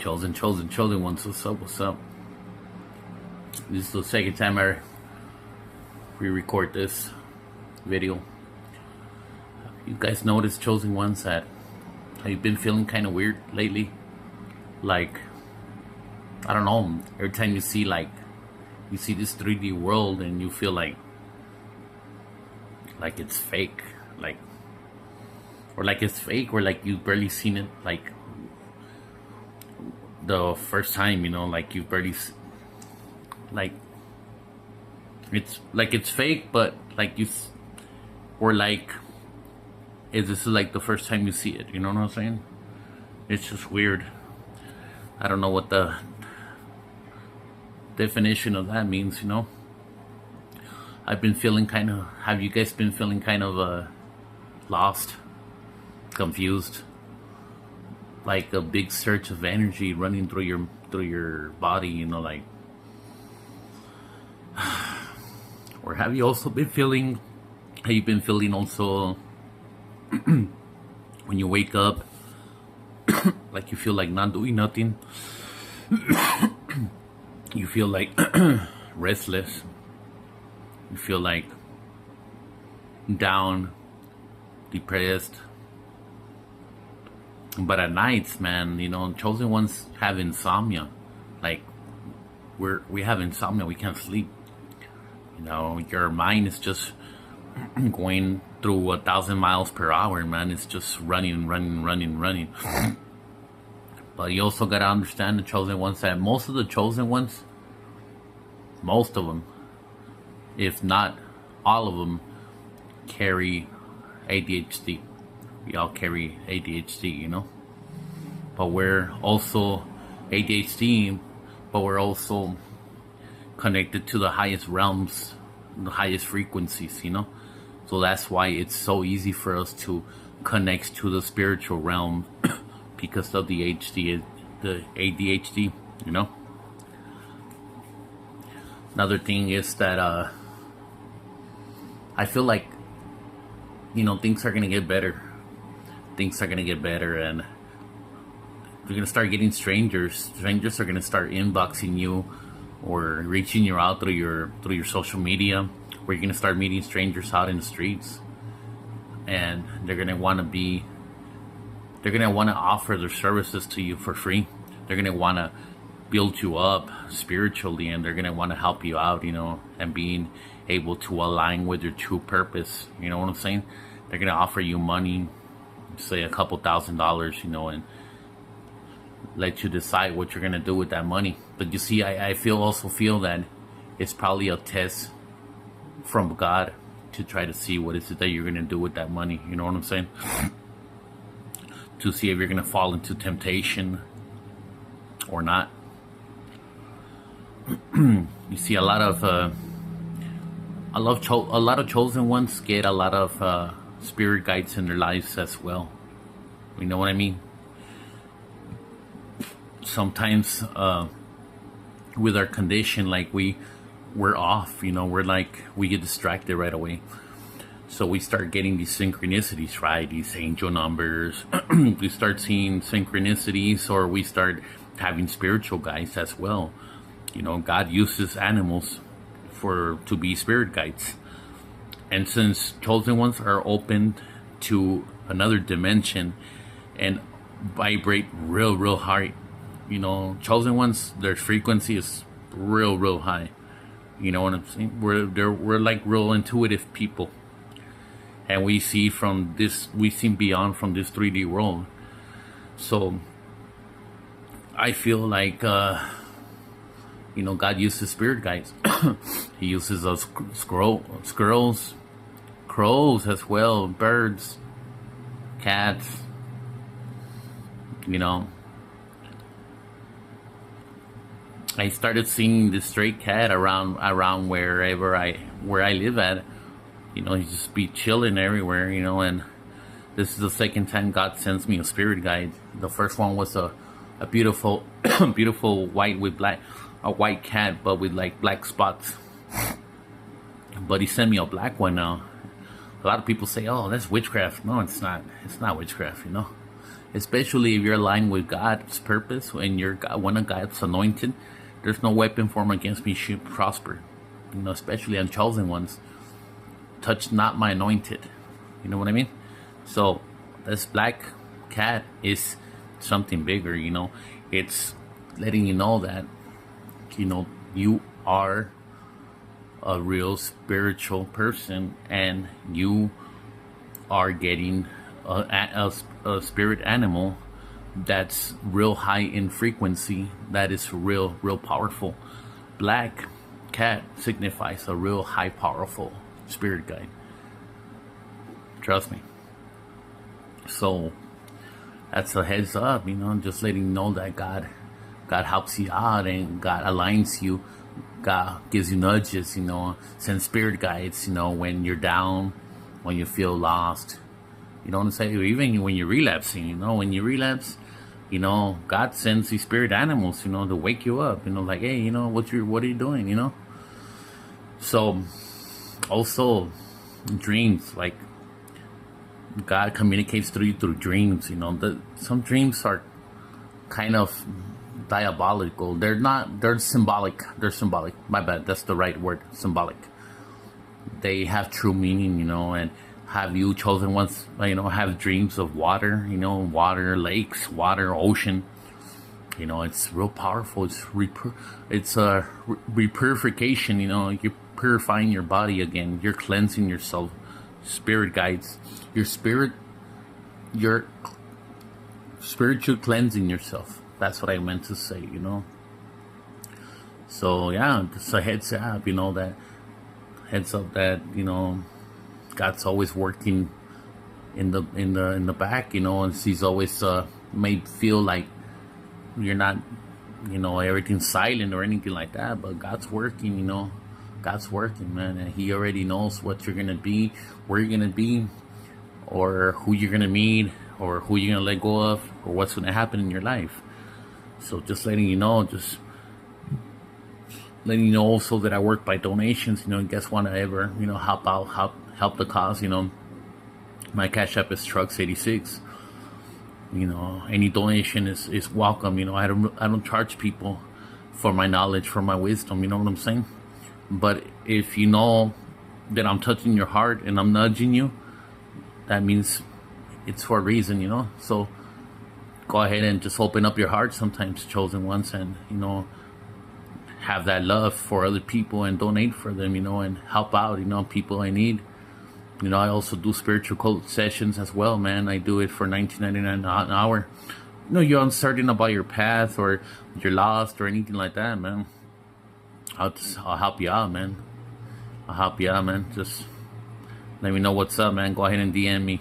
Chosen ones. What's up? What's up? This is the second time I re-record this video. You guys notice, chosen ones, that have you been feeling kind of weird lately? Like, I don't know. Every time you see this 3D world and you feel like it's fake, or it's fake, or like you've barely seen it, like the first time, like you've barely, it's fake, but this is like the first time you see it, you know what I'm saying? It's just weird. I don't know what the definition of that means, I've been feeling have you guys been feeling kind of lost, confused, like a big surge of energy running through your body, or have you been feeling also when you wake up, like you feel like not doing nothing, you feel like restless, you feel like down, depressed. But at nights, man, chosen ones have insomnia. Like we have insomnia, we can't sleep. Your mind is just going through 1,000 miles per hour, man. It's just running. But you also gotta understand the chosen ones, that most of them, if not all of them, carry ADHD. We all carry ADHD, but we're also ADHD, but we're also connected to the highest realms, the highest frequencies, so that's why it's so easy for us to connect to the spiritual realm because of the ADHD, Another thing is that I feel like things are gonna get better. Things are gonna get better, and you're gonna start getting strangers. Strangers are gonna start inboxing you or reaching you out through your social media, where you're gonna start meeting strangers out in the streets, and they're gonna want to offer their services to you for free. They're gonna want to build you up spiritually, and they're gonna want to help you out, and being able to align with your true purpose. You know what I'm saying? They're gonna offer you money, say a couple $1,000s, and let you decide what you're gonna do with that money. But you see, I also feel that it's probably a test from God to try to see what is it that you're gonna do with that money. You know what I'm saying? To see if you're gonna fall into temptation or not. You see, a lot of chosen ones get a lot of spirit guides in their lives as well. You know what I mean? Sometimes with our condition, like we're off, we get distracted right away. So we start getting these synchronicities, right? These angel numbers. We start seeing synchronicities, or we start having spiritual guides as well. God uses animals to be spirit guides. And since chosen ones are open to another dimension and vibrate real high, chosen ones, their frequency is real high. You know what I'm saying? We're like real intuitive people. And we see beyond from this 3D world. So I feel like God uses spirit guides. He uses us squirrels, crows as well, birds, cats. I started seeing this stray cat around where I live at. He just be chilling everywhere, and this is the second time God sends me a spirit guide. The first one was a beautiful beautiful white cat, but with like black spots. But he sent me a black one now. A lot of people say, oh, that's witchcraft. No, it's not. It's not witchcraft, especially if you're aligned with God's purpose and you're one of God's anointed. There's no weapon formed against me should prosper. Especially on chosen ones. Touch not my anointed. You know what I mean? So this black cat is something bigger. It's letting you know that you are a real spiritual person, and you are getting a spirit animal that's real high in frequency, that is real powerful. Black cat signifies a real high powerful spirit guide. Trust me. So that's a heads up, just letting you know that God helps you out, and God aligns you. God gives you nudges, sends spirit guides, when you're down, when you feel lost. You know what I'm saying? Even when you're relapsing, when you relapse, God sends these spirit animals, to wake you up, like, hey, what are you doing, So also dreams, like God communicates through you through dreams. Some dreams are kind of diabolical. They're not. They're symbolic. My bad. That's the right word. Symbolic. They have true meaning. And have you chosen ones? Have dreams of water. Water, lakes, water, ocean. It's real powerful. It's a repurification. You're purifying your body again. You're cleansing yourself. Spirit guides your spirit. You're spiritual cleansing yourself. That's what I meant to say. So yeah, just a heads up. That heads up that God's always working in the back. And He's always made feel like you're not, everything's silent or anything like that. But God's working. God's working, man, and He already knows what you're gonna be, where you're gonna be, or who you're gonna meet, or who you're gonna let go of, or what's gonna happen in your life. So just letting you know, also that I work by donations. You guys want to ever, help out, help the cause. My Cash App is Trucks86. Any donation is welcome. I don't charge people for my knowledge, for my wisdom. You know what I'm saying? But if you know that I'm touching your heart and I'm nudging you, that means it's for a reason. So go ahead and just open up your heart sometimes, chosen ones, and have that love for other people and donate for them, and help out, people I need. I also do spiritual coach sessions as well, man. I do it for $19.99 an hour. You're uncertain about your path, or you're lost or anything like that, man. I'll help you out, man. Just let me know what's up, man. Go ahead and DM me.